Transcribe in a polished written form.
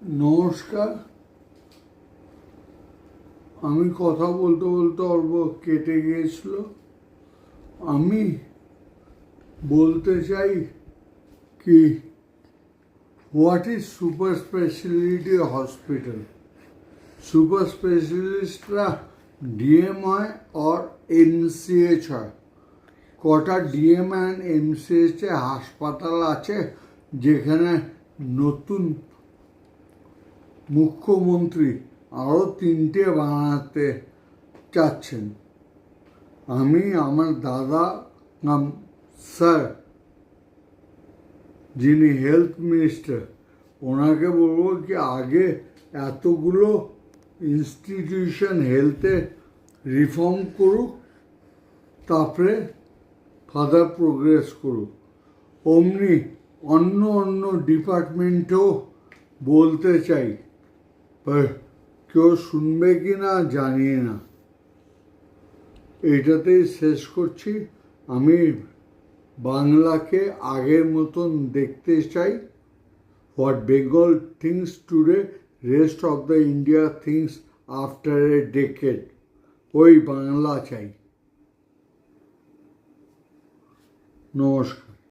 নমস্কার। আমি কথা বলতে বলতে অল্প কেটে গিয়েছিল। আমি বলতে চাই কি, what is super speciality hospital. Super স্পেশালিস্টরা ডিএম হয় আর এমসিএইচ হয়। কটা ডিএম অ্যান্ড এমসিএইচ হাসপাতাল আছে যেখানে নতুন মুখ্যমন্ত্রী আরও 3টে বানাতে চাচ্ছেন। আমি আমার দাদা স্যার, যিনি হেলথ মিনিস্টার, ওনাকে বলবো কি আগে এতগুলো ইনস্টিটিউশন হেলথে রিফর্ম করুক, তারপরে ফার্দার প্রোগ্রেস করুক। অমনি অন্য ডিপার্টমেন্টেও বলতে চাই, কেউ শুনবে কি না জানি না। এটাতেই শেষ করছি। আমি বাংলাকে আগের মতন দেখতে চাই। What Bengal things today, rest of the India things after a decade. ওই বাংলা চাই। নমস্কার।